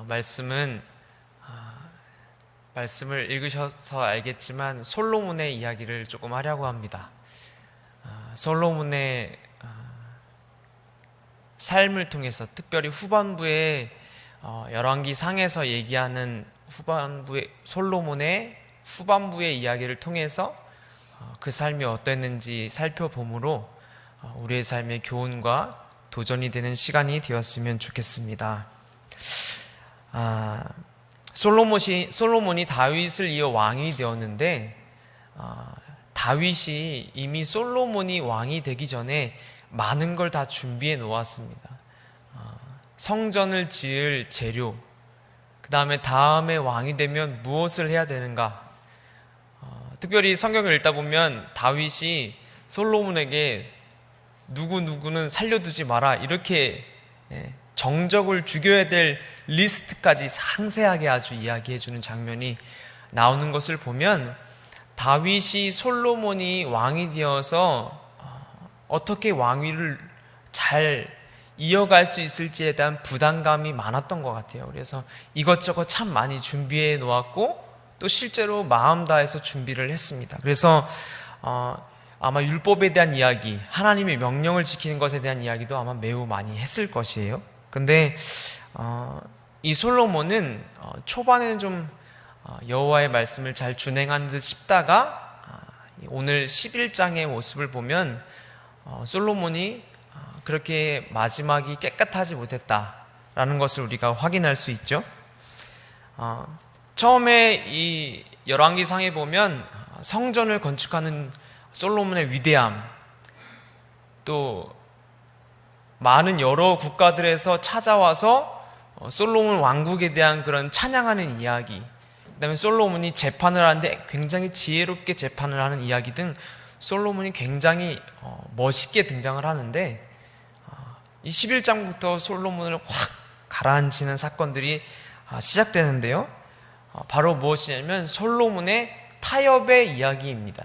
말씀은 말씀을 읽으셔서 알겠지만 솔로몬의 이야기를 조금 하려고 합니다. 솔로몬의 삶을 통해서 특별히 후반부에 열왕기 상에서 얘기하는 후반부의 솔로몬의 후반부의 이야기를 통해서 그 삶이 어땠는지 살펴보므로 우리의 삶의 교훈과 도전이 되는 시간이 되었으면 좋겠습니다. 솔로몬이 다윗을 이어 왕이 되었는데 다윗이 이미 솔로몬이 왕이 되기 전에 많은 걸 다 준비해 놓았습니다. 성전을 지을 재료, 그 다음에 왕이 되면 무엇을 해야 되는가. 특별히 성경을 읽다 보면 다윗이 솔로몬에게 누구는 살려두지 마라 이렇게 정적을 죽여야 될 리스트까지 상세하게 아주 이야기해 주는 장면이 나오는 것을 보면 다윗이 솔로몬이 왕이 되어서 어떻게 왕위를 잘 이어갈 수 있을지에 대한 부담감이 많았던 것 같아요. 그래서 이것저것 참 많이 준비해 놓았고 또 실제로 마음 다해서 준비를 했습니다. 그래서 아마 율법에 대한 이야기, 하나님의 명령을 지키는 것에 대한 이야기도 아마 매우 많이 했을 것이에요. 근데 이 솔로몬은 초반에는 좀 여호와의 말씀을 잘 준행한 듯 싶다가 오늘 11장의 모습을 보면 솔로몬이 그렇게 마지막이 깨끗하지 못했다라는 것을 우리가 확인할 수 있죠. 처음에 이 열왕기상에 보면 성전을 건축하는 솔로몬의 위대함, 또 많은 여러 국가들에서 찾아와서 솔로몬 왕국에 대한 그런 찬양하는 이야기, 그 다음에 솔로몬이 재판을 하는데 굉장히 지혜롭게 재판을 하는 이야기 등 솔로몬이 굉장히 멋있게 등장을 하는데 이 11장부터 솔로몬을 확 가라앉히는 사건들이 시작되는데요. 바로 무엇이냐면 솔로몬의 타협의 이야기입니다.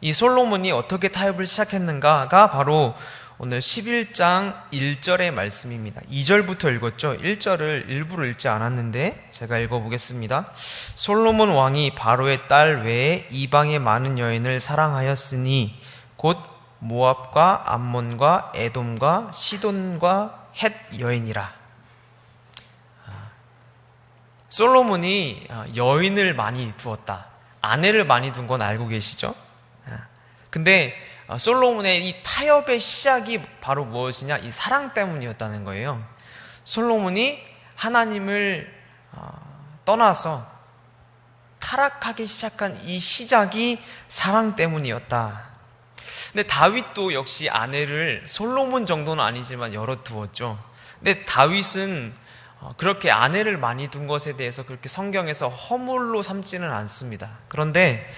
이 솔로몬이 어떻게 타협을 시작했는가가 바로 오늘 11장 1절의 말씀입니다. 2절부터 읽었죠. 1절을 일부러 읽지 않았는데 제가 읽어보겠습니다. 솔로몬 왕이 바로의 딸 외에 이방의 많은 여인을 사랑하였으니 곧 모압과 암몬과 에돔과 시돈과 헷 여인이라. 솔로몬이 여인을 많이 두었다. 아내를 많이 둔 건 알고 계시죠? 근데 솔로몬의 이 타협의 시작이 바로 무엇이냐? 이 사랑 때문이었다는 거예요. 솔로몬이 하나님을 떠나서 타락하기 시작한 이 시작이 사랑 때문이었다. 근데 다윗도 역시 아내를 솔로몬 정도는 아니지만 여러 두었죠. 근데 다윗은 그렇게 아내를 많이 둔 것에 대해서 그렇게 성경에서 허물로 삼지는 않습니다. 그런데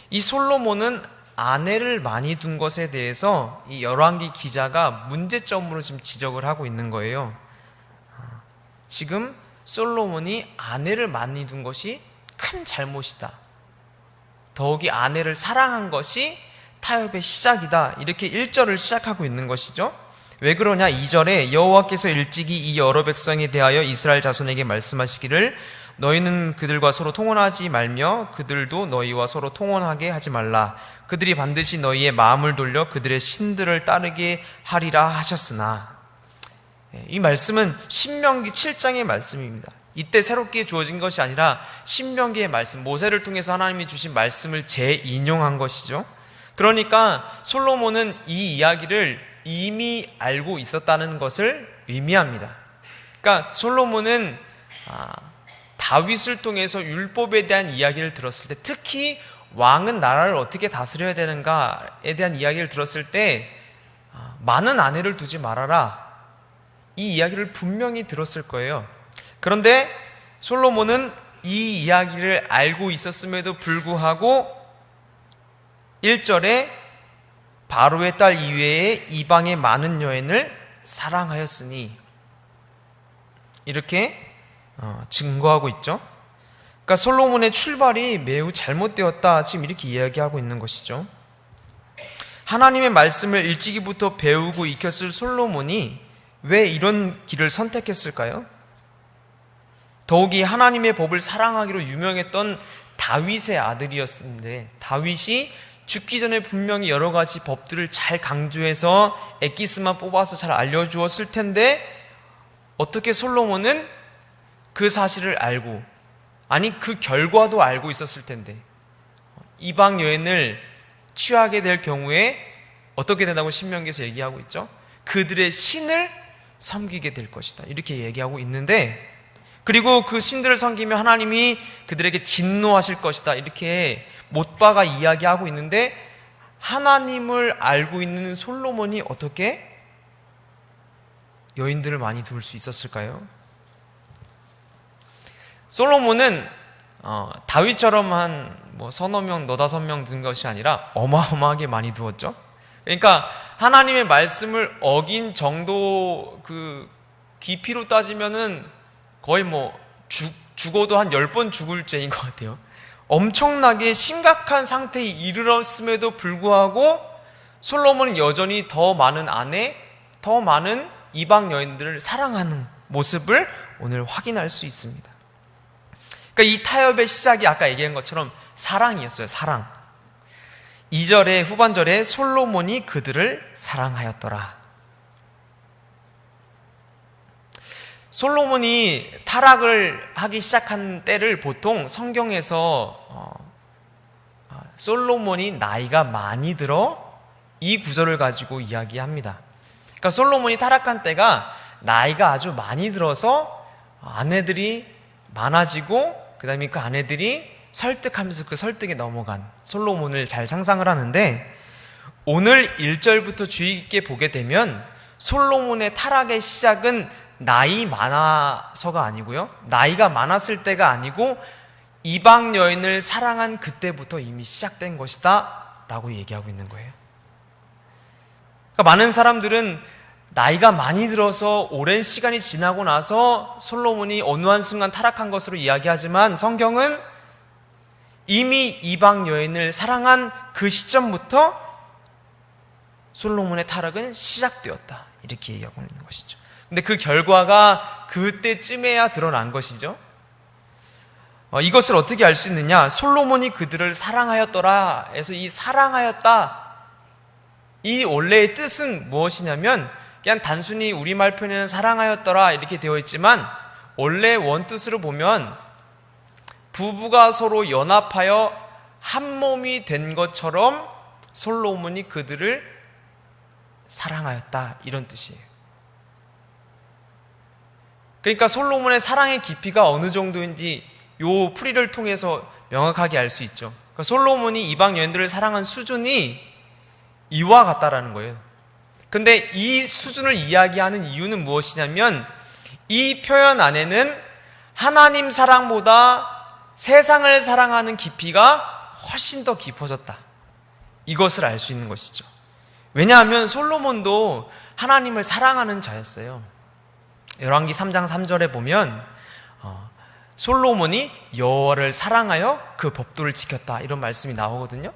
이 솔로몬은 아내를 많이 둔 것에 대해서 이 열왕기 기자가 문제점으로 지금 지적을 하고 있는 거예요. 지금 솔로몬이 아내를 많이 둔 것이 큰 잘못이다. 더욱이 아내를 사랑한 것이 타협의 시작이다. 이렇게 1절을 시작하고 있는 것이죠. 왜 그러냐? 2절에 여호와께서 일찍이 이 여러 백성에 대하여 이스라엘 자손에게 말씀하시기를 너희는 그들과 서로 통혼하지 말며 그들도 너희와 서로 통혼하게 하지 말라. 그들이 반드시 너희의 마음을 돌려 그들의 신들을 따르게 하리라 하셨으나. 이 말씀은 신명기 7장의 말씀입니다. 이때 새롭게 주어진 것이 아니라 신명기의 말씀, 모세를 통해서 하나님이 주신 말씀을 재인용한 것이죠. 그러니까 솔로몬은 이 이야기를 이미 알고 있었다는 것을 의미합니다. 그러니까 솔로몬은 다윗을 통해서 율법에 대한 이야기를 들었을 때, 특히 왕은 나라를 어떻게 다스려야 되는가에 대한 이야기를 들었을 때 많은 아내를 두지 말아라, 이 이야기를 분명히 들었을 거예요. 그런데 솔로몬은 이 이야기를 알고 있었음에도 불구하고 1절에 바로의 딸 이외에 이방의 많은 여인을 사랑하였으니 이렇게 증거하고 있죠. 그러니까 솔로몬의 출발이 매우 잘못되었다, 지금 이렇게 이야기하고 있는 것이죠. 하나님의 말씀을 일찍이부터 배우고 익혔을 솔로몬이 왜 이런 길을 선택했을까요? 더욱이 하나님의 법을 사랑하기로 유명했던 다윗의 아들이었는데, 다윗이 죽기 전에 분명히 여러 가지 법들을 잘 강조해서 엑기스만 뽑아서 잘 알려주었을 텐데, 어떻게 솔로몬은 그 사실을 알고, 아니 그 결과도 알고 있었을 텐데, 이방 여인을 취하게 될 경우에 어떻게 된다고 신명기에서 얘기하고 있죠? 그들의 신을 섬기게 될 것이다, 이렇게 얘기하고 있는데, 그리고 그 신들을 섬기면 하나님이 그들에게 진노하실 것이다, 이렇게 못박아 이야기하고 있는데, 하나님을 알고 있는 솔로몬이 어떻게 여인들을 많이 둘 수 있었을까요? 솔로몬은 다윗처럼 한 서너 명, 너다섯 명 둔 것이 아니라 어마어마하게 많이 두었죠. 그러니까 하나님의 말씀을 어긴 정도 그 깊이로 따지면은 거의 죽어도 한 10번 죽을 죄인 것 같아요. 엄청나게 심각한 상태에 이르렀음에도 불구하고 솔로몬은 여전히 더 많은 아내, 더 많은 이방 여인들을 사랑하는 모습을 오늘 확인할 수 있습니다. 그러니까 이 타협의 시작이 아까 얘기한 것처럼 사랑이었어요. 사랑. 2절의 후반절에 솔로몬이 그들을 사랑하였더라. 솔로몬이 타락을 하기 시작한 때를 보통 성경에서 솔로몬이 나이가 많이 들어, 이 구절을 가지고 이야기합니다. 그러니까 솔로몬이 타락한 때가 나이가 아주 많이 들어서 아내들이 많아지고, 그 다음에 그 아내들이 설득하면서 그 설득에 넘어간 솔로몬을 잘 상상을 하는데, 오늘 1절부터 주의 깊게 보게 되면 솔로몬의 타락의 시작은 나이 많아서가 아니고요, 나이가 많았을 때가 아니고 이방 여인을 사랑한 그때부터 이미 시작된 것이다 라고 얘기하고 있는 거예요. 그러니까 많은 사람들은 나이가 많이 들어서 오랜 시간이 지나고 나서 솔로몬이 어느 한순간 타락한 것으로 이야기하지만, 성경은 이미 이방 여인을 사랑한 그 시점부터 솔로몬의 타락은 시작되었다, 이렇게 얘기하고 있는 것이죠. 근데 그 결과가 그때쯤에야 드러난 것이죠. 이것을 어떻게 알 수 있느냐? 솔로몬이 그들을 사랑하였더라 해서 이 사랑하였다, 이 원래의 뜻은 무엇이냐면, 그냥 단순히 우리말 표현에는 사랑하였더라 이렇게 되어 있지만, 원래 원뜻으로 보면 부부가 서로 연합하여 한 몸이 된 것처럼 솔로몬이 그들을 사랑하였다, 이런 뜻이에요. 그러니까 솔로몬의 사랑의 깊이가 어느 정도인지 요 풀이를 통해서 명확하게 알 수 있죠. 그러니까 솔로몬이 이방 여인들을 사랑한 수준이 이와 같다라는 거예요. 근데 이 수준을 이야기하는 이유는 무엇이냐면, 이 표현 안에는 하나님 사랑보다 세상을 사랑하는 깊이가 훨씬 더 깊어졌다, 이것을 알 수 있는 것이죠. 왜냐하면 솔로몬도 하나님을 사랑하는 자였어요. 열왕기 3장 3절에 보면 솔로몬이 여호와를 사랑하여 그 법도를 지켰다, 이런 말씀이 나오거든요.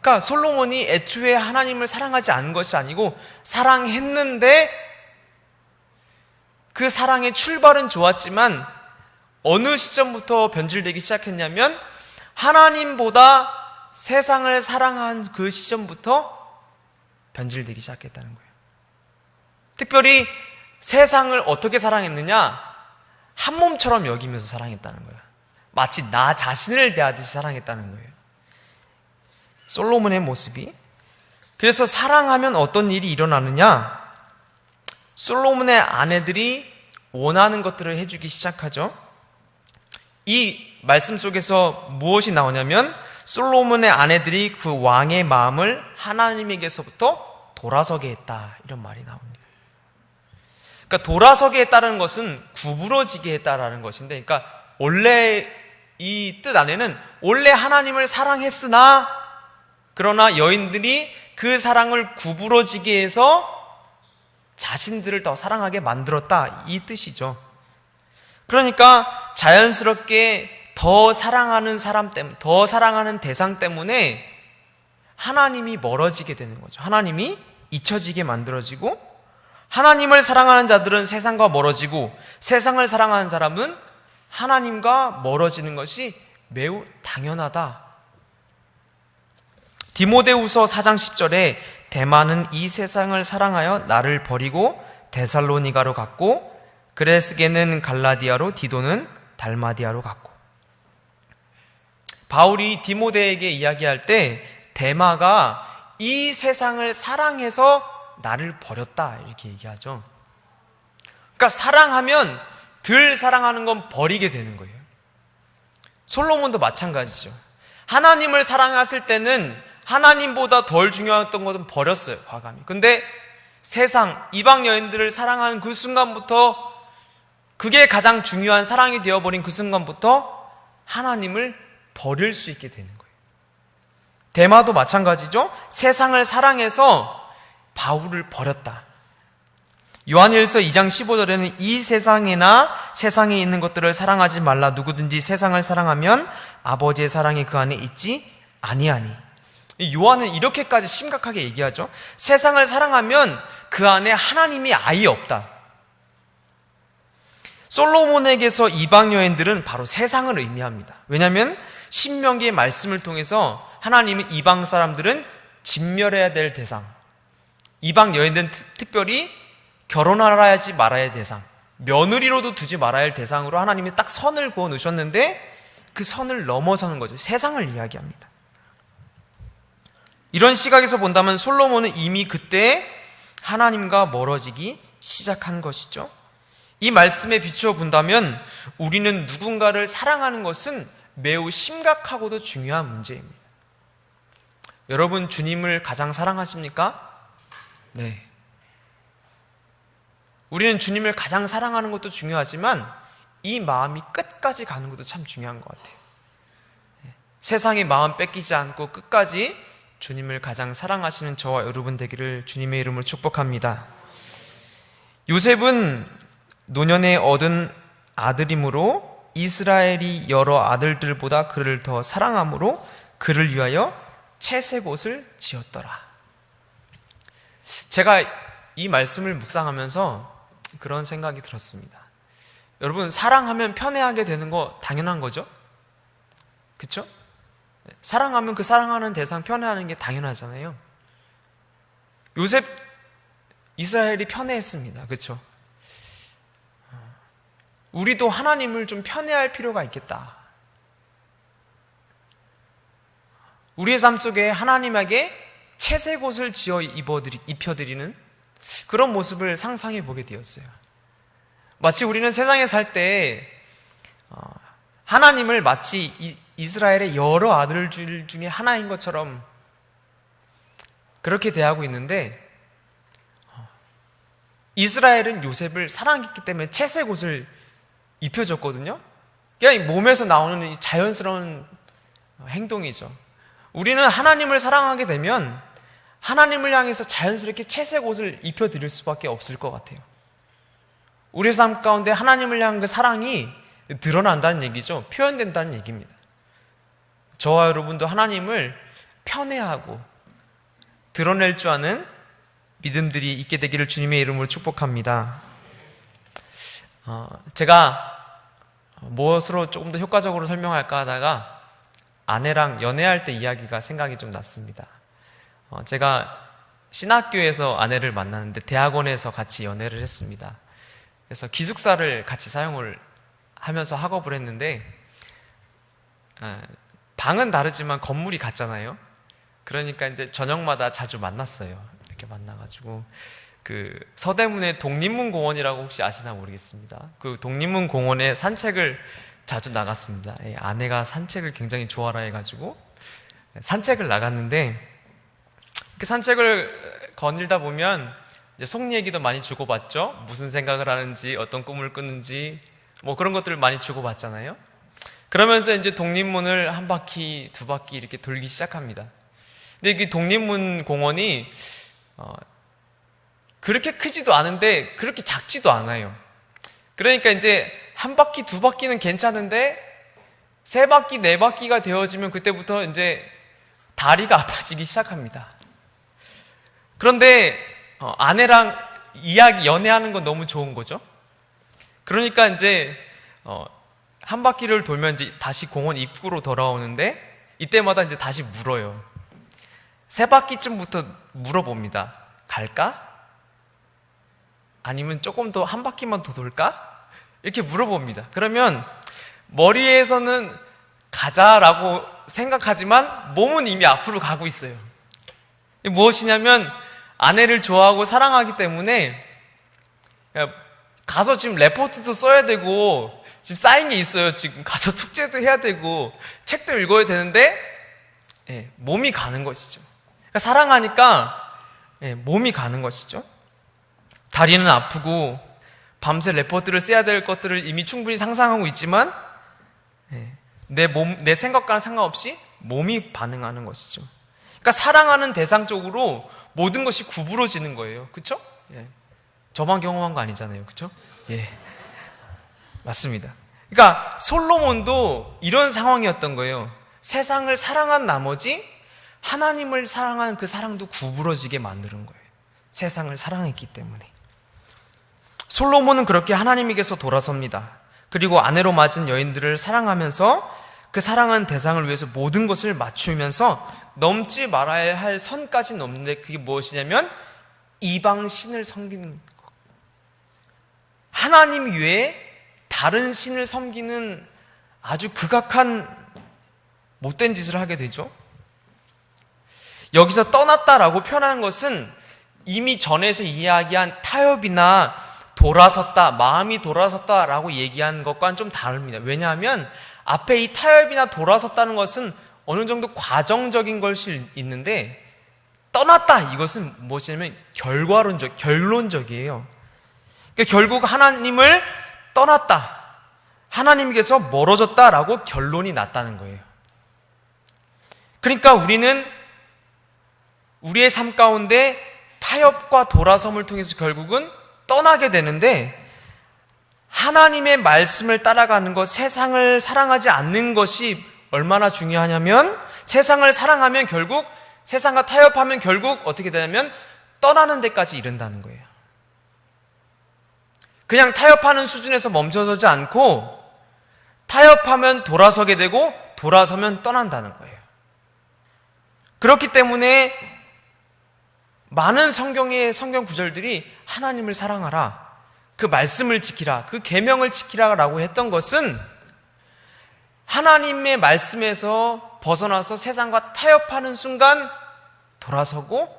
그러니까 솔로몬이 애초에 하나님을 사랑하지 않은 것이 아니고 사랑했는데, 그 사랑의 출발은 좋았지만 어느 시점부터 변질되기 시작했냐면, 하나님보다 세상을 사랑한 그 시점부터 변질되기 시작했다는 거예요. 특별히 세상을 어떻게 사랑했느냐? 한 몸처럼 여기면서 사랑했다는 거예요. 마치 나 자신을 대하듯이 사랑했다는 거예요, 솔로몬의 모습이. 그래서 사랑하면 어떤 일이 일어나느냐? 솔로몬의 아내들이 원하는 것들을 해주기 시작하죠. 이 말씀 속에서 무엇이 나오냐면, 솔로몬의 아내들이 그 왕의 마음을 하나님에게서부터 돌아서게 했다, 이런 말이 나옵니다. 그러니까 돌아서게 했다는 것은 구부러지게 했다라는 것인데, 그러니까 원래 이 뜻 안에는 원래 하나님을 사랑했으나, 그러나 여인들이 그 사랑을 구부러지게 해서 자신들을 더 사랑하게 만들었다, 이 뜻이죠. 그러니까 자연스럽게 더 사랑하는 사람 때문에, 더 사랑하는 대상 때문에 하나님이 멀어지게 되는 거죠. 하나님이 잊혀지게 만들어지고, 하나님을 사랑하는 자들은 세상과 멀어지고, 세상을 사랑하는 사람은 하나님과 멀어지는 것이 매우 당연하다. 디모데후서 4장 10절에 데마는 이 세상을 사랑하여 나를 버리고 데살로니가로 갔고 그레스게는 갈라디아로 디도는 달마디아로 갔고. 바울이 디모데에게 이야기할 때 데마가 이 세상을 사랑해서 나를 버렸다 이렇게 얘기하죠. 그러니까 사랑하면 덜 사랑하는 건 버리게 되는 거예요. 솔로몬도 마찬가지죠. 하나님을 사랑했을 때는 하나님보다 덜 중요했던 것은 버렸어요, 과감히. 근데 세상, 이방 여인들을 사랑하는 그 순간부터, 그게 가장 중요한 사랑이 되어버린 그 순간부터 하나님을 버릴 수 있게 되는 거예요. 데마도 마찬가지죠. 세상을 사랑해서 바울을 버렸다. 요한일서 2장 15절에는 이 세상이나 세상에 있는 것들을 사랑하지 말라. 누구든지 세상을 사랑하면 아버지의 사랑이 그 안에 있지 아니하니. 요한은 이렇게까지 심각하게 얘기하죠. 세상을 사랑하면 그 안에 하나님이 아예 없다. 솔로몬에게서 이방 여인들은 바로 세상을 의미합니다. 왜냐하면 신명기의 말씀을 통해서 하나님은 이방 사람들은 진멸해야 될 대상, 이방 여인들은 특별히 결혼하지 말아야 할 대상, 며느리로도 두지 말아야 할 대상으로 하나님이 딱 선을 그어 놓으셨는데 그 선을 넘어서는 거죠. 세상을 이야기합니다. 이런 시각에서 본다면 솔로몬은 이미 그때 하나님과 멀어지기 시작한 것이죠. 이 말씀에 비추어 본다면 우리는 누군가를 사랑하는 것은 매우 심각하고도 중요한 문제입니다. 여러분, 주님을 가장 사랑하십니까? 네. 우리는 주님을 가장 사랑하는 것도 중요하지만 이 마음이 끝까지 가는 것도 참 중요한 것 같아요. 세상의 마음 뺏기지 않고 끝까지 주님을 가장 사랑하시는 저와 여러분 되기를 주님의 이름으로 축복합니다. 요셉은 노년에 얻은 아들이므로 이스라엘이 여러 아들들보다 그를 더 사랑함으로 그를 위하여 채색 옷을 지었더라. 제가 이 말씀을 묵상하면서 그런 생각이 들었습니다. 여러분, 사랑하면 편애하게 되는 거 당연한 거죠? 그렇죠? 사랑하면 그 사랑하는 대상 편애하는 게 당연하잖아요. 요셉, 이스라엘이 편애했습니다. 그렇죠? 우리도 하나님을 좀 편애할 필요가 있겠다. 우리의 삶 속에 하나님에게 채색 옷을 지어 입혀드리는 그런 모습을 상상해 보게 되었어요. 마치 우리는 세상에 살 때 하나님을 마치 이스라엘의 여러 아들들 중에 하나인 것처럼 그렇게 대하고 있는데, 이스라엘은 요셉을 사랑했기 때문에 채색 옷을 입혀줬거든요. 그냥 몸에서 나오는 이 자연스러운 행동이죠. 우리는 하나님을 사랑하게 되면 하나님을 향해서 자연스럽게 채색 옷을 입혀드릴 수밖에 없을 것 같아요. 우리 삶 가운데 하나님을 향한 그 사랑이 드러난다는 얘기죠. 표현된다는 얘기입니다. 저와 여러분도 하나님을 편애하고 드러낼 줄 아는 믿음들이 있게 되기를 주님의 이름으로 축복합니다. 제가 무엇으로 조금 더 효과적으로 설명할까 하다가 아내랑 연애할 때 이야기가 생각이 좀 났습니다. 제가 신학교에서 아내를 만났는데 대학원에서 같이 연애를 했습니다. 그래서 기숙사를 같이 사용을 하면서 학업을 했는데, 방은 다르지만 건물이 같잖아요. 그러니까 이제 저녁마다 자주 만났어요. 이렇게 만나가지고 그 서대문의 독립문 공원이라고 혹시 아시나 모르겠습니다. 그 독립문 공원에 산책을 자주 나갔습니다. 아내가 산책을 굉장히 좋아라 해가지고 산책을 나갔는데, 그 산책을 거닐다 보면 이제 속 얘기도 많이 주고받죠. 무슨 생각을 하는지, 어떤 꿈을 꾸는지, 뭐 그런 것들을 많이 주고받잖아요. 그러면서 이제 독립문을 한 바퀴, 두 바퀴 이렇게 돌기 시작합니다. 근데 그 독립문 공원이 그렇게 크지도 않은데 그렇게 작지도 않아요. 그러니까 이제 한 바퀴, 두 바퀴는 괜찮은데 세 바퀴, 네 바퀴가 되어지면 그때부터 이제 다리가 아파지기 시작합니다. 그런데 아내랑 연애하는 건 너무 좋은 거죠. 그러니까 이제 한 바퀴를 돌면 이제 다시 공원 입구로 돌아오는데 이때마다 이제 다시 물어요. 세 바퀴쯤부터 물어봅니다. 갈까? 아니면 조금 더 한 바퀴만 더 돌까? 이렇게 물어봅니다. 그러면 머리에서는 가자라고 생각하지만 몸은 이미 앞으로 가고 있어요. 무엇이냐면 아내를 좋아하고 사랑하기 때문에 가서 지금 레포트도 써야 되고 지금 쌓인 게 있어요. 지금 가서 숙제도 해야 되고 책도 읽어야 되는데 몸이 가는 것이죠. 그러니까 사랑하니까 몸이 가는 것이죠. 다리는 아프고 밤새 레포트를 써야 될 것들을 이미 충분히 상상하고 있지만 내 생각과는 상관없이 몸이 반응하는 것이죠. 그러니까 사랑하는 대상 쪽으로 모든 것이 구부러지는 거예요. 그렇죠? 저만 경험한 거 아니잖아요. 그렇죠? 맞습니다. 그러니까 솔로몬도 이런 상황이었던 거예요. 세상을 사랑한 나머지 하나님을 사랑하는 그 사랑도 구부러지게 만드는 거예요. 세상을 사랑했기 때문에. 솔로몬은 그렇게 하나님에게서 돌아섭니다. 그리고 아내로 맞은 여인들을 사랑하면서 그 사랑하는 대상을 위해서 모든 것을 맞추면서 넘지 말아야 할 선까지 넘는데 그게 무엇이냐면 이방 신을 섬기는 것. 하나님 외에 다른 신을 섬기는 아주 극악한 못된 짓을 하게 되죠. 여기서 떠났다라고 표현하는 것은 이미 전에서 이야기한 타협이나 돌아섰다, 마음이 돌아섰다라고 얘기한 것과는 좀 다릅니다. 왜냐하면 앞에 이 타협이나 돌아섰다는 것은 어느 정도 과정적인 것이 있는데 떠났다 이것은 무엇이냐면 결론적이에요. 그러니까 결국 하나님을 떠났다, 하나님께서 멀어졌다라고 결론이 났다는 거예요. 그러니까 우리는 우리의 삶 가운데 타협과 돌아섬을 통해서 결국은 떠나게 되는데 하나님의 말씀을 따라가는 것, 세상을 사랑하지 않는 것이 얼마나 중요하냐면 세상을 사랑하면 결국 세상과 타협하면 결국 어떻게 되냐면 떠나는 데까지 이른다는 거예요. 그냥 타협하는 수준에서 멈춰서지 않고 타협하면 돌아서게 되고 돌아서면 떠난다는 거예요. 그렇기 때문에 많은 성경 구절들이 하나님을 사랑하라, 그 말씀을 지키라, 그 계명을 지키라라고 했던 것은 하나님의 말씀에서 벗어나서 세상과 타협하는 순간 돌아서고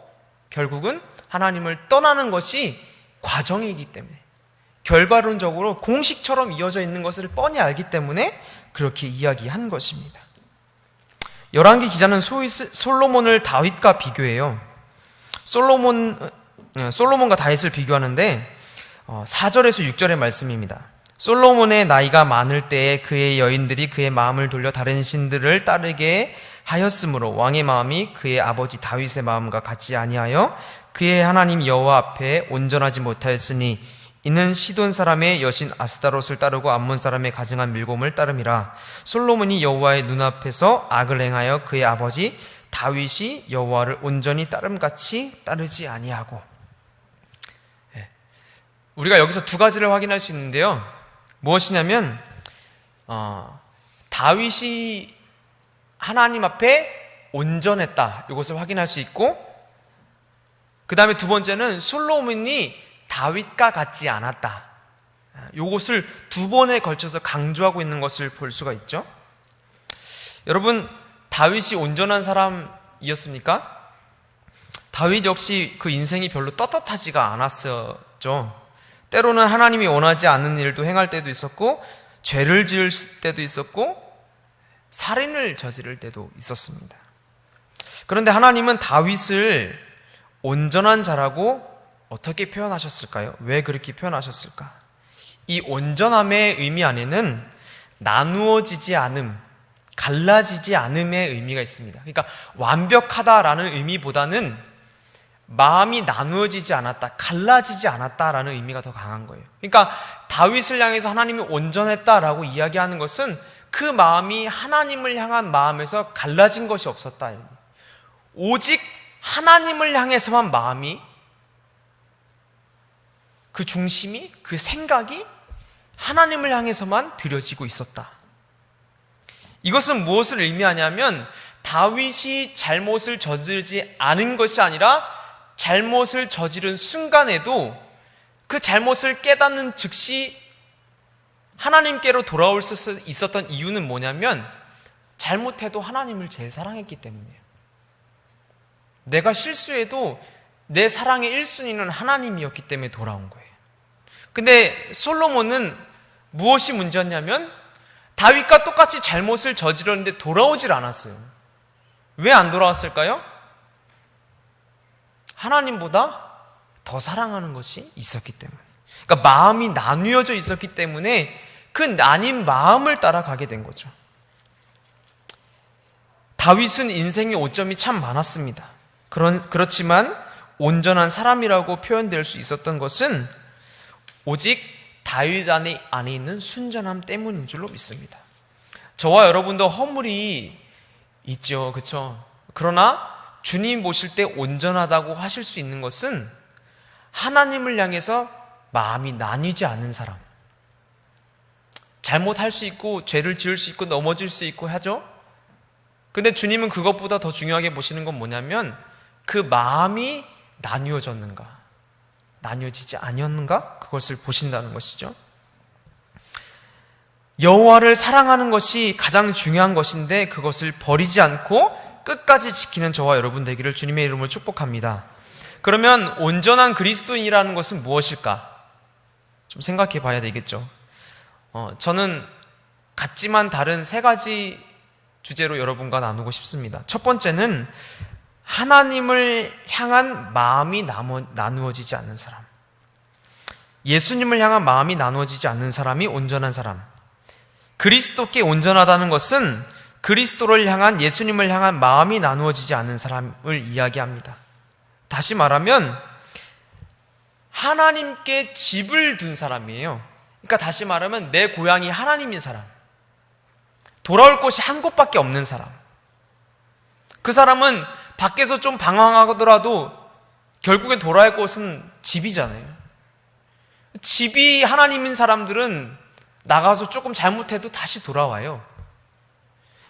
결국은 하나님을 떠나는 것이 과정이기 때문에, 결과론적으로 공식처럼 이어져 있는 것을 뻔히 알기 때문에 그렇게 이야기한 것입니다. 열왕기 기자는 솔로몬을 다윗과 비교해요. 솔로몬과 다윗을 비교하는데 4절에서 6절의 말씀입니다. 솔로몬의 나이가 많을 때에 그의 여인들이 그의 마음을 돌려 다른 신들을 따르게 하였으므로 왕의 마음이 그의 아버지 다윗의 마음과 같지 아니하여 그의 하나님 여호와 앞에 온전하지 못하였으니 이는 시돈 사람의 여신 아스타롯을 따르고 암몬 사람의 가증한 밀곰을 따름이라. 솔로몬이 여호와의 눈앞에서 악을 행하여 그의 아버지 다윗이 여호와를 온전히 따름같이 따르지 아니하고. 우리가 여기서 두 가지를 확인할 수 있는데요. 무엇이냐면 다윗이 하나님 앞에 온전했다, 이것을 확인할 수 있고, 그 다음에 두 번째는 솔로몬이 다윗과 같지 않았다, 이것을 두 번에 걸쳐서 강조하고 있는 것을 볼 수가 있죠. 여러분, 다윗이 온전한 사람이었습니까? 다윗 역시 그 인생이 별로 떳떳하지가 않았었죠. 때로는 하나님이 원하지 않는 일도 행할 때도 있었고, 죄를 지을 때도 있었고, 살인을 저지를 때도 있었습니다. 그런데 하나님은 다윗을 온전한 자라고 어떻게 표현하셨을까요? 왜 그렇게 표현하셨을까? 이 온전함의 의미 안에는 나누어지지 않음, 갈라지지 않음의 의미가 있습니다. 그러니까 완벽하다라는 의미보다는 마음이 나누어지지 않았다, 갈라지지 않았다라는 의미가 더 강한 거예요. 그러니까 다윗을 향해서 하나님이 온전했다라고 이야기하는 것은 그 마음이 하나님을 향한 마음에서 갈라진 것이 없었다. 오직 하나님을 향해서만 마음이, 그 중심이, 그 생각이 하나님을 향해서만 드려지고 있었다. 이것은 무엇을 의미하냐면 다윗이 잘못을 저지르지 않은 것이 아니라 잘못을 저지른 순간에도 그 잘못을 깨닫는 즉시 하나님께로 돌아올 수 있었던 이유는 뭐냐면 잘못해도 하나님을 제일 사랑했기 때문이에요. 내가 실수해도 내 사랑의 1순위는 하나님이었기 때문에 돌아온 거예요. 근데 솔로몬은 무엇이 문제였냐면 다윗과 똑같이 잘못을 저질렀는데 돌아오질 않았어요. 왜 안 돌아왔을까요? 하나님보다 더 사랑하는 것이 있었기 때문에. 그러니까 마음이 나뉘어져 있었기 때문에 그 나뉜 마음을 따라가게 된 거죠. 다윗은 인생의 오점이 참 많았습니다. 그렇지만 온전한 사람이라고 표현될 수 있었던 것은 오직 다윗 안에 있는 순전함 때문인 줄로 믿습니다. 저와 여러분도 허물이 있죠, 그렇죠? 그러나 주님 보실 때 온전하다고 하실 수 있는 것은 하나님을 향해서 마음이 나뉘지 않은 사람. 잘못할 수 있고 죄를 지을 수 있고 넘어질 수 있고 하죠. 근데 주님은 그것보다 더 중요하게 보시는 건 뭐냐면 그 마음이 나뉘어졌는가, 나뉘어지지 아니었는가, 그것을 보신다는 것이죠. 여호와를 사랑하는 것이 가장 중요한 것인데 그것을 버리지 않고 끝까지 지키는 저와 여러분 되기를 주님의 이름으로 축복합니다. 그러면 온전한 그리스도인이라는 것은 무엇일까? 좀 생각해 봐야 되겠죠. 저는 같지만 다른 세 가지 주제로 여러분과 나누고 싶습니다. 첫 번째는 하나님을 향한 마음이 나누어지지 않는 사람. 예수님을 향한 마음이 나누어지지 않는 사람이 온전한 사람. 그리스도께 온전하다는 것은 그리스도를 향한, 예수님을 향한 마음이 나누어지지 않는 사람을 이야기합니다. 다시 말하면 하나님께 집을 둔 사람이에요. 그러니까 다시 말하면 내 고향이 하나님인 사람, 돌아올 곳이 한 곳밖에 없는 사람. 그 사람은 밖에서 좀 방황하더라도 결국엔 돌아올 곳은 집이잖아요. 집이 하나님인 사람들은 나가서 조금 잘못해도 다시 돌아와요.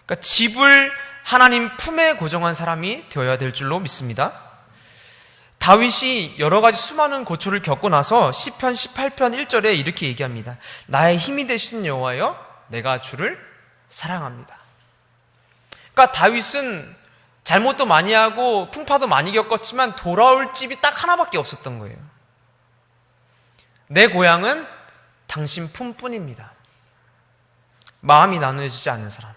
그러니까 집을 하나님 품에 고정한 사람이 되어야 될 줄로 믿습니다. 다윗이 여러 가지 수많은 고초를 겪고 나서 시편 18편 1절에 이렇게 얘기합니다. 나의 힘이 되신 여호와여, 내가 주를 사랑합니다. 그러니까 다윗은 잘못도 많이 하고 풍파도 많이 겪었지만 돌아올 집이 딱 하나밖에 없었던 거예요. 내 고향은 당신 품뿐입니다. 마음이 나누어지지 않는 사람.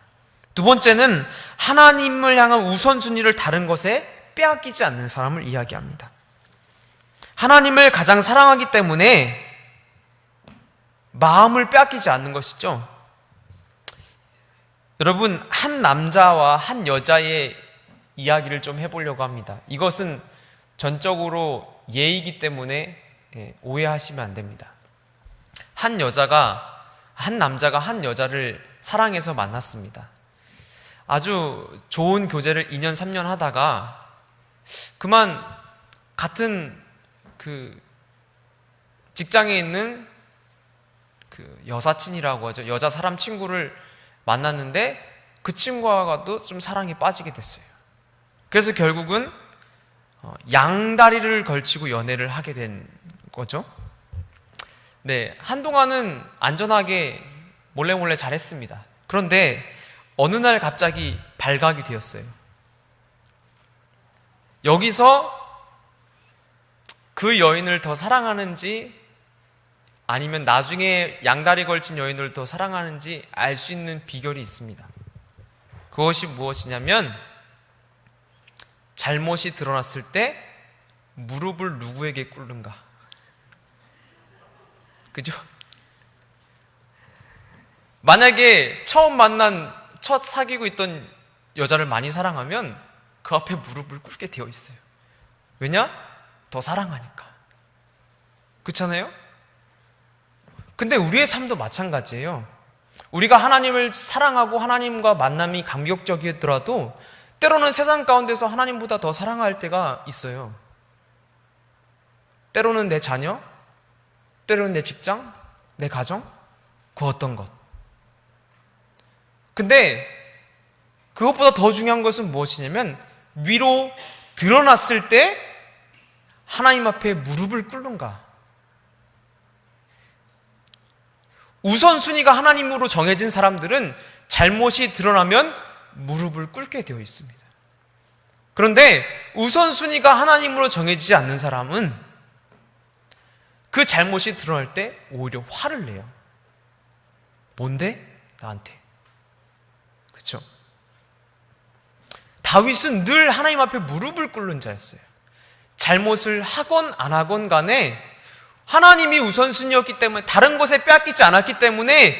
두 번째는 하나님을 향한 우선순위를 다른 것에 빼앗기지 않는 사람을 이야기합니다. 하나님을 가장 사랑하기 때문에 마음을 빼앗기지 않는 것이죠. 여러분, 한 남자와 한 여자의 이야기를 좀 해보려고 합니다. 이것은 전적으로 예의이기 때문에 오해하시면 안 됩니다. 한 남자가 한 여자를 사랑해서 만났습니다. 아주 좋은 교제를 2년, 3년 하다가 그만 같은 그 직장에 있는 그 여사친이라고 하죠. 여자 사람 친구를 만났는데 그 친구와도 좀 사랑에 빠지게 됐어요. 그래서 결국은 양다리를 걸치고 연애를 하게 된 거죠. 네, 한동안은 안전하게 몰래 잘했습니다. 그런데 어느 날 갑자기 발각이 되었어요. 여기서 그 여인을 더 사랑하는지 아니면 나중에 양다리 걸친 여인을 더 사랑하는지 알 수 있는 비결이 있습니다. 그것이 무엇이냐면 잘못이 드러났을 때 무릎을 누구에게 꿇는가. 그죠? 만약에 처음 만난, 첫 사귀고 있던 여자를 많이 사랑하면 그 앞에 무릎을 꿇게 되어 있어요. 왜냐? 더 사랑하니까. 그렇잖아요? 근데 우리의 삶도 마찬가지예요. 우리가 하나님을 사랑하고 하나님과 만남이 감격적이더라도 때로는 세상 가운데서 하나님보다 더 사랑할 때가 있어요. 때로는 내 자녀, 때로는 내 직장, 내 가정. 그 어떤 것. 근데 그것보다 더 중요한 것은 무엇이냐면 위로 드러났을 때 하나님 앞에 무릎을 꿇는가. 우선순위가 하나님으로 정해진 사람들은 잘못이 드러나면 무릎을 꿇게 되어 있습니다. 그런데 우선순위가 하나님으로 정해지지 않는 사람은 그 잘못이 드러날 때 오히려 화를 내요. 뭔데? 나한테. 그렇죠? 다윗은 늘 하나님 앞에 무릎을 꿇는 자였어요. 잘못을 하건 안 하건 간에 하나님이 우선순위였기 때문에, 다른 것에 빼앗기지 않았기 때문에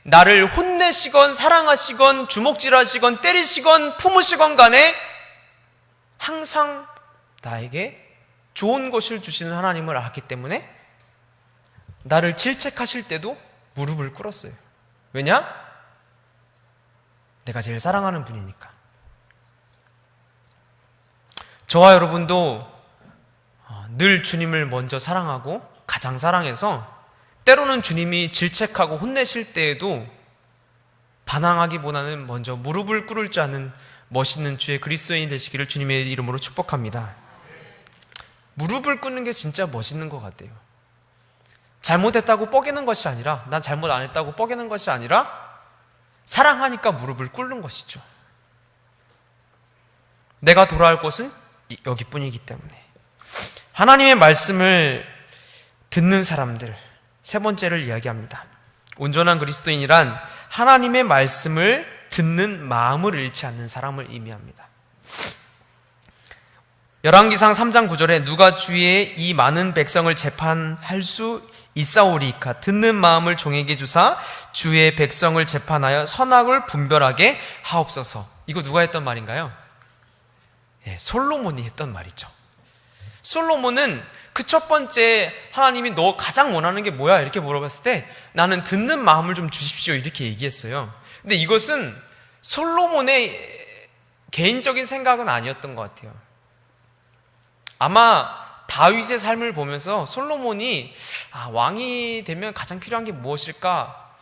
나를 혼내시건 사랑하시건 주먹질하시건 때리시건 품으시건 간에 항상 나에게 좋은 것을 주시는 하나님을 알았기 때문에 나를 질책하실 때도 무릎을 꿇었어요. 왜냐? 내가 제일 사랑하는 분이니까. 저와 여러분도 늘 주님을 먼저 사랑하고 가장 사랑해서 때로는 주님이 질책하고 혼내실 때에도 반항하기보다는 먼저 무릎을 꿇을 줄 아는 멋있는 주의 그리스도인이 되시기를 주님의 이름으로 축복합니다. 무릎을 꿇는 게 진짜 멋있는 것 같아요. 잘못했다고 뻐기는 것이 아니라, 난 잘못 안 했다고 뻐기는 것이 아니라 사랑하니까 무릎을 꿇는 것이죠. 내가 돌아올 곳은 여기뿐이기 때문에. 하나님의 말씀을 듣는 사람들, 세 번째를 이야기합니다. 온전한 그리스도인이란 하나님의 말씀을 듣는 마음을 잃지 않는 사람을 의미합니다. 열왕기상 3장 9절에 누가 주의 이 많은 백성을 재판할 수 있사오리이까 듣는 마음을 종에게 주사 주의 백성을 재판하여 선악을 분별하게 하옵소서. 이거 누가 했던 말인가요? 솔로몬이 했던 말이죠. 솔로몬은 그 첫 번째 하나님이 너 가장 원하는 게 뭐야? 이렇게 물어봤을 때 나는 듣는 마음을 좀 주십시오 이렇게 얘기했어요. 근데 이것은 솔로몬의 개인적인 생각은 아니었던 것 같아요. 아마 다윗의 삶을 보면서 솔로몬이 왕이 되면 가장 필요한 게 무엇일까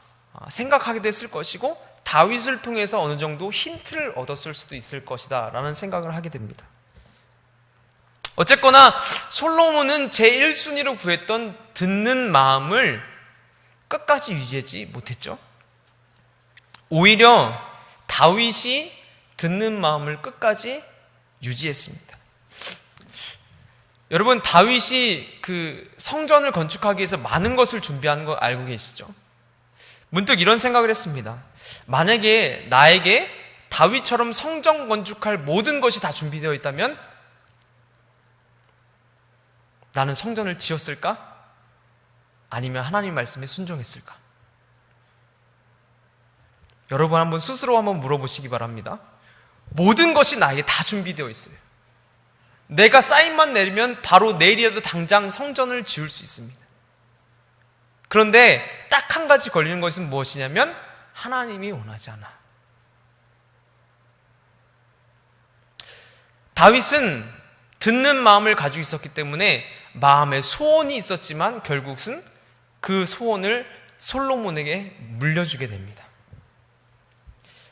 생각하기도 했을 것이고 다윗을 통해서 어느 정도 힌트를 얻었을 수도 있을 것이다 라는 생각을 하게 됩니다. 어쨌거나 솔로몬은 제1순위로 구했던 듣는 마음을 끝까지 유지하지 못했죠. 오히려 다윗이 듣는 마음을 끝까지 유지했습니다. 여러분, 다윗이 그 성전을 건축하기 위해서 많은 것을 준비한 거 알고 계시죠? 문득 이런 생각을 했습니다. 만약에 나에게 다윗처럼 성전 건축할 모든 것이 다 준비되어 있다면 나는 성전을 지었을까? 아니면 하나님 말씀에 순종했을까? 여러분 한번 스스로 한번 물어보시기 바랍니다. 모든 것이 나에게 다 준비되어 있어요. 내가 사인만 내리면 바로 내일이라도 당장 성전을 지을 수 있습니다. 그런데 딱 한 가지 걸리는 것은 무엇이냐면 하나님이 원하지 않아. 다윗은 듣는 마음을 가지고 있었기 때문에 마음에 소원이 있었지만 결국은 그 소원을 솔로몬에게 물려주게 됩니다.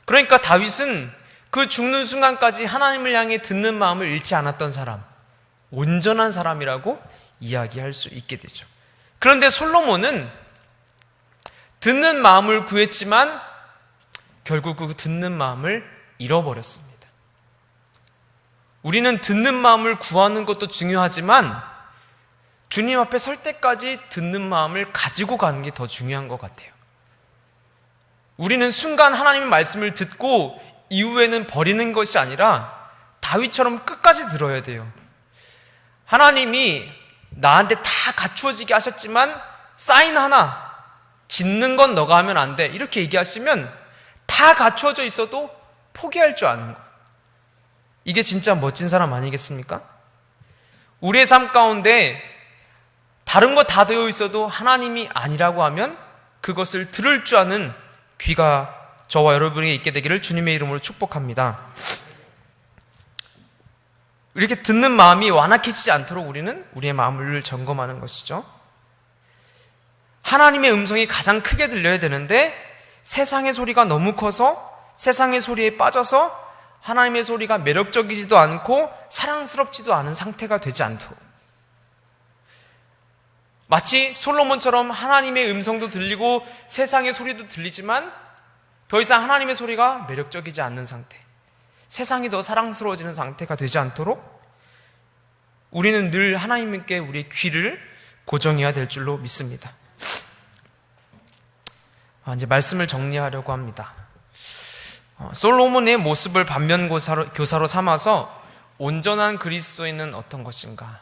그러니까 다윗은 그 죽는 순간까지 하나님을 향해 듣는 마음을 잃지 않았던 사람, 온전한 사람이라고 이야기할 수 있게 되죠. 그런데 솔로몬은 듣는 마음을 구했지만 결국 그 듣는 마음을 잃어버렸습니다. 우리는 듣는 마음을 구하는 것도 중요하지만 주님 앞에 설 때까지 듣는 마음을 가지고 가는 게 더 중요한 것 같아요. 우리는 순간 하나님의 말씀을 듣고 이후에는 버리는 것이 아니라 다윗처럼 끝까지 들어야 돼요. 하나님이 나한테 다 갖추어지게 하셨지만 사인 하나, 짓는 건 너가 하면 안 돼 이렇게 얘기하시면 다 갖추어져 있어도 포기할 줄 아는 거. 이게 진짜 멋진 사람 아니겠습니까? 우리의 삶 가운데 다른 거 다 되어 있어도 하나님이 아니라고 하면 그것을 들을 줄 아는 귀가 저와 여러분에게 있게 되기를 주님의 이름으로 축복합니다. 이렇게 듣는 마음이 완악해지지 않도록 우리는 우리의 마음을 점검하는 것이죠. 하나님의 음성이 가장 크게 들려야 되는데 세상의 소리가 너무 커서 세상의 소리에 빠져서 하나님의 소리가 매력적이지도 않고 사랑스럽지도 않은 상태가 되지 않도록, 마치 솔로몬처럼 하나님의 음성도 들리고 세상의 소리도 들리지만 더 이상 하나님의 소리가 매력적이지 않는 상태, 세상이 더 사랑스러워지는 상태가 되지 않도록 우리는 늘 하나님께 우리의 귀를 고정해야 될 줄로 믿습니다. 이제 말씀을 정리하려고 합니다. 솔로몬의 모습을 반면교사로 삼아서 온전한 그리스도인은 어떤 것인가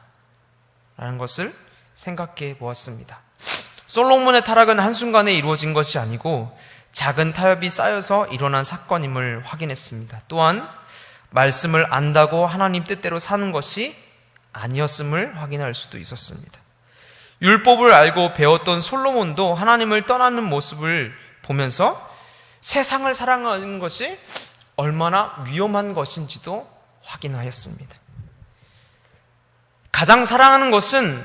라는 것을 생각해 보았습니다. 솔로몬의 타락은 한순간에 이루어진 것이 아니고 작은 타협이 쌓여서 일어난 사건임을 확인했습니다. 또한 말씀을 안다고 하나님 뜻대로 사는 것이 아니었음을 확인할 수도 있었습니다. 율법을 알고 배웠던 솔로몬도 하나님을 떠나는 모습을 보면서 세상을 사랑하는 것이 얼마나 위험한 것인지도 확인하였습니다. 가장 사랑하는 것은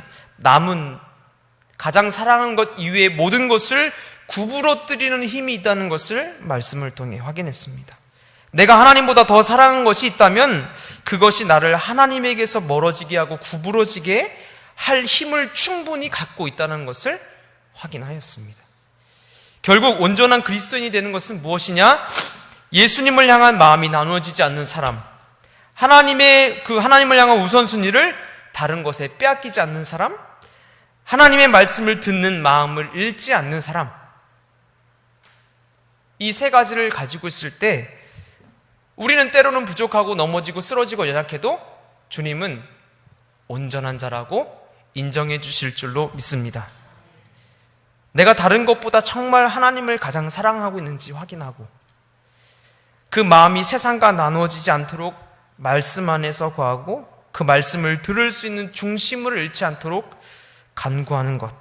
가장 사랑하는 것 이외의 모든 것을 구부러뜨리는 힘이 있다는 것을 말씀을 통해 확인했습니다. 내가 하나님보다 더 사랑하는 것이 있다면 그것이 나를 하나님에게서 멀어지게 하고 구부러지게 할 힘을 충분히 갖고 있다는 것을 확인하였습니다. 결국 온전한 그리스도인이 되는 것은 무엇이냐? 예수님을 향한 마음이 나누어지지 않는 사람, 하나님을 향한 우선순위를 다른 것에 빼앗기지 않는 사람, 하나님의 말씀을 듣는 마음을 잃지 않는 사람, 이 세 가지를 가지고 있을 때 우리는 때로는 부족하고 넘어지고 쓰러지고 연약해도 주님은 온전한 자라고 인정해 주실 줄로 믿습니다. 내가 다른 것보다 정말 하나님을 가장 사랑하고 있는지 확인하고 그 마음이 세상과 나누어지지 않도록 말씀 안에서 거하고 그 말씀을 들을 수 있는 중심을 잃지 않도록 간구하는 것.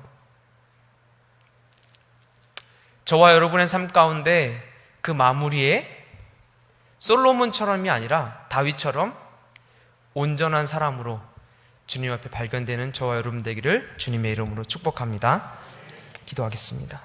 저와 여러분의 삶 가운데 그 마무리에 솔로몬처럼이 아니라 다윗처럼 온전한 사람으로 주님 앞에 발견되는 저와 여러분 되기를 주님의 이름으로 축복합니다. 기도하겠습니다.